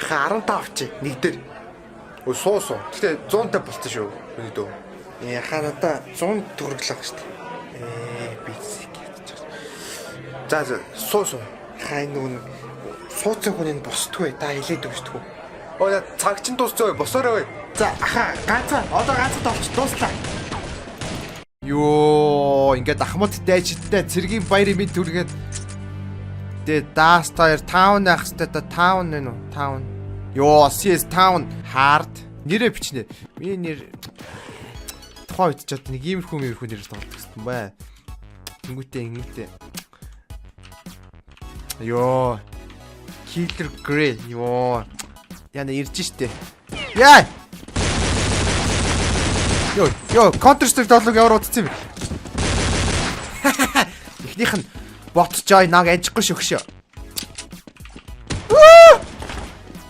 Хахаа 15 чи нэг дээр. Өө суусуу. Гэтэ 100-тай болчихсон шүү. Өнөөдөө. Яхаа надаа 100 төгрөглөө шүү дээ. Бицик гэж. За суусуу. Хай нүн сууцсан хүн энэ босдгүй. Та хэлээд өгчдгүү. Оо цаг чин дуусчихгүй. Босоорой. За ганцаа одоо ганцаа дуслаа. Йоо ингээд ахмад дайжтай цэргийн баярын мэд түргээд тэгээ Dastire Town ах хэвээр Town вэ нүү Town ёо CS Town hard нэрээ бичнэ миний нэр тухайн үед ч одоо нэг иймэрхүү нэрээр тоглох гэсэн бай тэнгүүтээ ёо Killer Grey ёо яна ирж штэ яа Йоо, Counter-Strike 7-ыг ямар удацсан юм бэ? Эхнийх нь bot joy наг ажихгүй шөгшөө.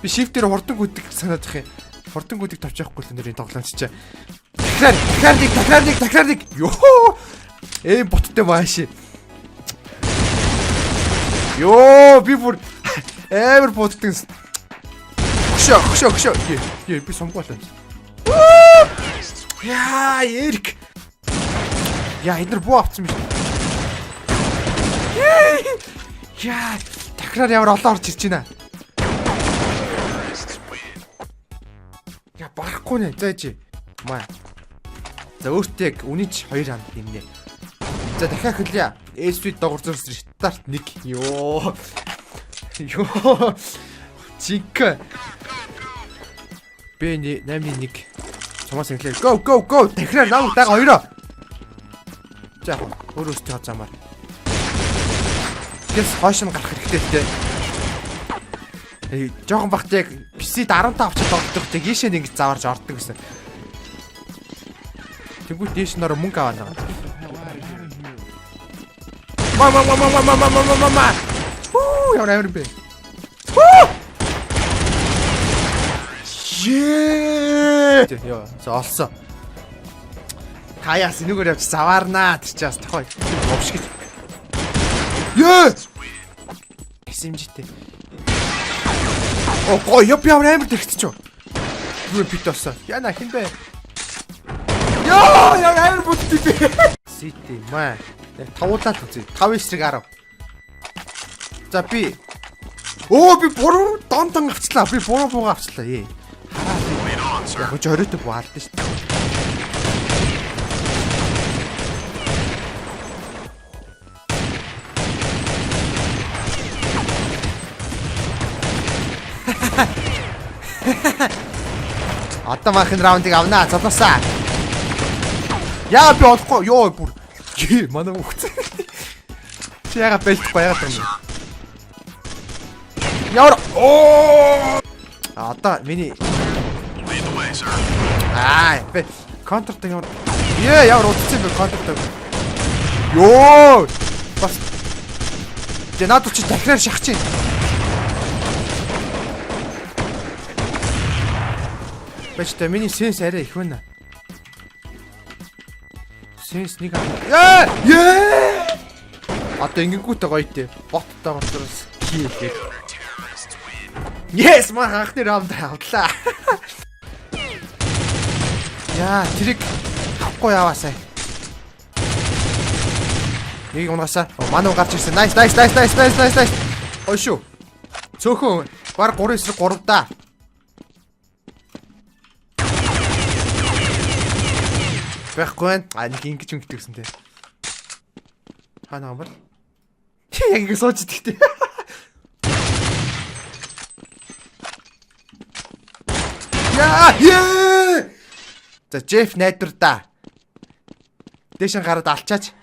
Би shift-ээр хурдан гүдэг санаад их юм. Хурдан гүдэг тавьчихгүй л нэрийн тоглоомч чаа. Дахиад нэг. Йоо! Боттой мааши. Йоо, би бүр амар боттой. Хөшөө. Би сумгуулаа. Яа, Эрик. Яа, эдгээр буу авцсан биш. Яа, дахиад ямар олон орж ирж байна. Яа, барахгүй нэ, зайжи. Маа. За өөртөө үнийч 2 ханд гинэ. За дахиад хэлье. S-Suite дагуурсаар старт 1. Йоо. Чик. Бэни 8-1. Чамаас инглээ. Go. Дахиад нав даг 2-оо. За яг өөрөөсөө хазаамаар. Гэс хойш нь гарах хэрэгтэй те. Жохон багт яг PC-д 15 авчиж тоглох те гişээ нэг заварж ордог гэсэн. Тэгвэл дээш нөр мөнгө аваад байгаа. Мама. Яа бэ? Ёо, олсон. Хаяас энэгээр явж заваарнаа тэр чи бас тохой. Овш гэж. Ёо! SMG-тэй. Оо, гоё ямар амар тэгтэж. Юу бит болсон. Яна хин бэ? Ёо, яа амар бүттэй бэ. City маа. Яг тавуулаад үзье. 5-9-10. За би. Оо, би буруу донтон авчлаа. Би буруу бууга авчлаа. Яг ч оройтой баалдсан шүү дээ. Одоо махын раундыг авнаа. Цолоосаа. Яа би олохгүй. Йоо бүр. Манай хүүхд. Чи яга бэлт баягаад байна. Яа. Оо. Одоо миний бэ контртай ямар ямар утцсан бэ контртай. Йоо! Бас Жанаад чи дахиад шахаж чинь. Бачта миний сенс арай их байна. Сенс нэг аа. Яа! Одоо ингэнгүүтээ гоё дээ. Боттой гоцроос хийлээ. Yes, маа хахны раунд авлаа. Яа, тэрийг авахгүй яваасай. Нэг унгасаа. Манай гарч ирсэн. Nice. Ой шүү. Цөөхөн баг 3-3 да. Байхгүй. Нэг ингэж өнгөтгсөн те. Ханаа юм бол. Яг ингэ сууж идэгтэй. Яа! За Джефф найдвар да. Дэшин гараад алчаач.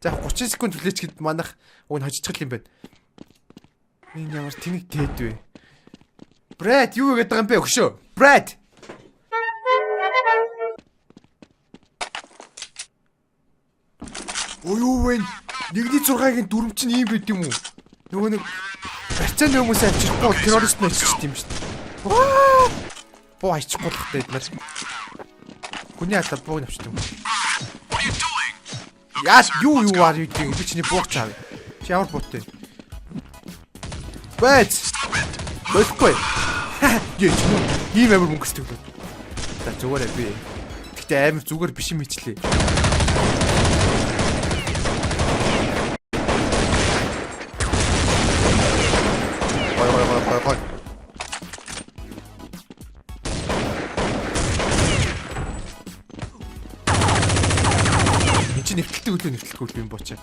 За 30 секунд хүлээч гэд манах уг нь хожчихл юм байна. Энэ ямар тэнэг тээд вэ? Брэд юу гэдэг юм бэ өгшөө? Брэд. Ой юу вэ? 1-6-гийн дүрм чинь ийм байд юм уу? Нөгөө нэг барьцааны хүмүүс авчихгүй террорист нэччихсэн юм шүү дээ. Боо аччихгүй л хэвээр эднэр. Хүний ата бууг авчихсан юм. Яа юу аа юу гэдэг би чиний бууг чаав. Чи ямар буутай? Бэт. Бэхгүй. Яа ч юм. Ийм амар мөнгөсдөг л. За зүгээр би. Гэтэ амар зүгээр биш юм ичлээ. Гой. Энд чинь нэвтэлгүй юм боочаа.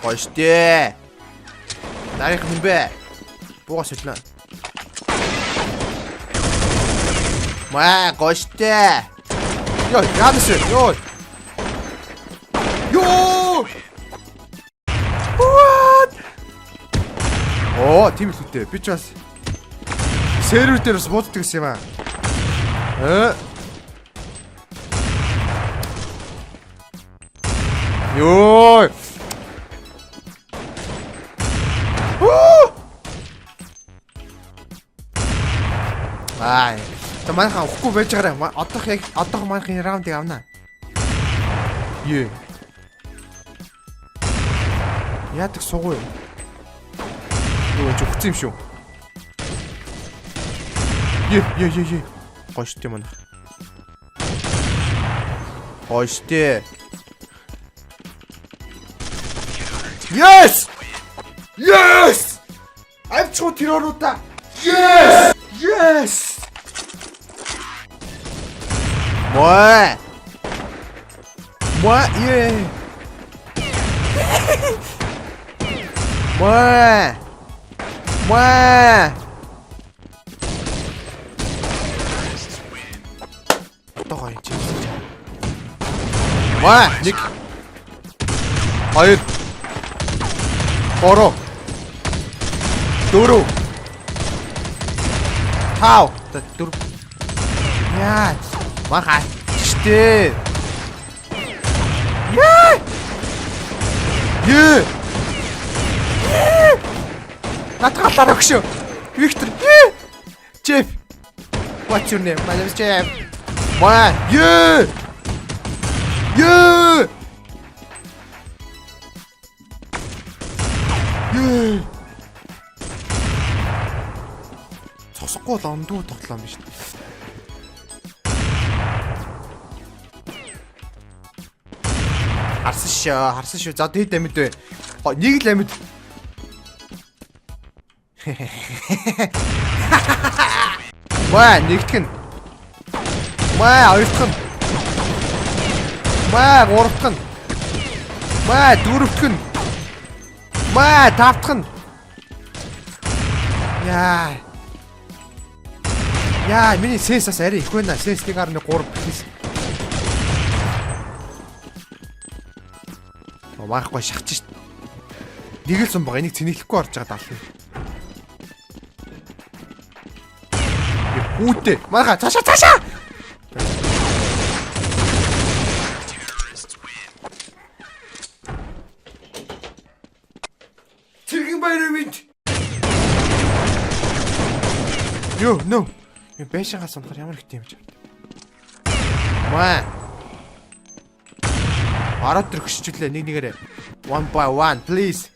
Гой штэ. Дарих юм бэ? Буугаас хэлнэ. Маа гой штэ. Яадаш. Ёо. What? Оо, тийм л үтэй. Би ч бас сервер дээр бас бууддаг гэсэн юм аа. Ёо. Ай. Та манайхан уухгүй байж байгаарай. Одоох манайхын раундыг авнаа. Ее. Яадаг сугуй. Юу ч өгсөн юм шүү. Е. Гоштой манайх. Гоштой. Yes! Авчуу тэроруудаа. Yes! Moi, yeah. Moi. Тоо юм чи. Moi, нэг. Хоёр. Гурав. Дөрөв. Тав. Дөрөв. Яа. Махаа. Штэ. Яа. Натгалаар өгшөө. Виктор. Jeff. What's your name? My name is Jeff. Wow. Yeah. Цосохгүй л ондуу тоглоом биш. Харсан шүү. За дэд амьд вэ. Нэг л амьд. Маа нэгтгэн. Маа хоёртхан. Маа гуравтхан. Маа дөрөвтхан. Маа тавтхан. Яа, миний сенс бас арай их байна. Сенс 1.3 гэсэн. Маахгүй шахаж шít. Нэг л сум байгаа. Энийг цэнэглэхгүй орж байгаа даална. Үүтэй. Маха цаашаа. Тэргийн баяр минь. No. Юм бэшигаас унахаар ямар их тийм юм. Маа. Араад төр хөшчүүлээ нэгээрээ. One by one please.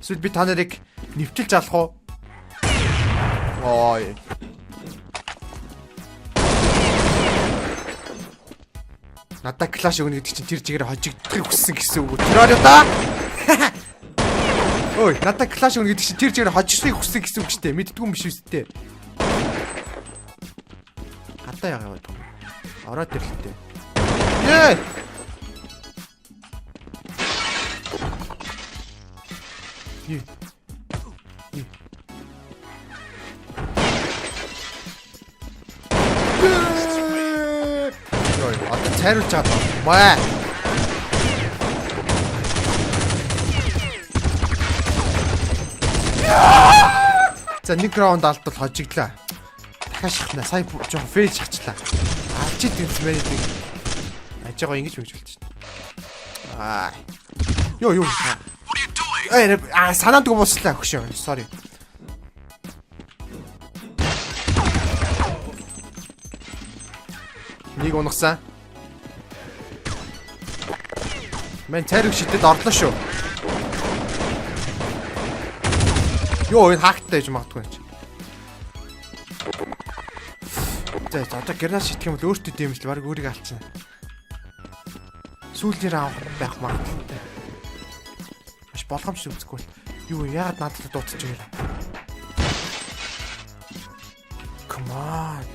Эсвэл би та нарыг нэвтэлж алах уу? Ой. Надаа клаш өгнө гэдэг чинь тэр чигээр хожигдохыг хүссэн гэсэн үг. Тэр да. Ой, надаа клаш өгнө гэдэг чинь тэр чигээр хожигдохыг хүссэн гэсэн үг шүү дээ. Мэддгүй юм биш үстэй. Хатаа яагаад юм. Ороод ирлээ. Ээ. Одоо цайруулж байгаа. Маа. За нэг раунд алдвал хожигдлаа. Дахиад шахна. Сая жоохон фейл шахчлаа. Авч идэх юм байна. Аж байгаа ингэж мэгж болчихсон. Юу. Санаанд гомслаа хөшөө. Sorry. Нэг унагсан. Мен цайрыг шидэд орлоо шүү. Йоо энэ хаакттай гэж магадгүй юм чи. За одоо гранат шитгэх юм бол өөртөө дэмжлээ баг өөрийг алчна. Сүүлээр авах байх магадaltaй. Маш болгоомжтой үзэхгүй. Юу яагаад надад дуудчих юм бэ? Come on.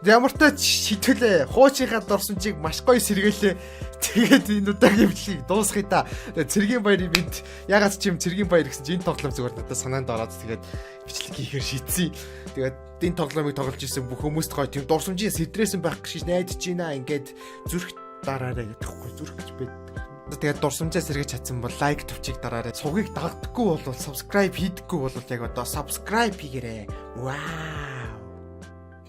Ямар ч шитүүлээ хуучийнхаа дурсамжийг маш гоё сэргээлээ. Тэгээд энэ удаагийн бичлэгийг дуусгая та. Цэргийн баяр ивент ягаад ч юм цэргийн баяр гэсэн чинь энэ тоглоом зүгээр надад санаанд ороод тэгээд бичлэг хийхээр шийдсэн. Тэгээд энэ тоглоомыг тоглож ирсэн бүх хүмүүст гоё тийм дурсамжийн сэтрээсэн байх гэж найдаж байна. Ингээд зүрх дараарай гэхгүй зүрх гэж бод. Тэгээд дурсамжаа сэргэж чадсан бол лайк төвчийг дараарай. Цугийг дагдаггүй бол subscribe хийдэггүй бол яг одоо subscribe хийгээрэй. Вау.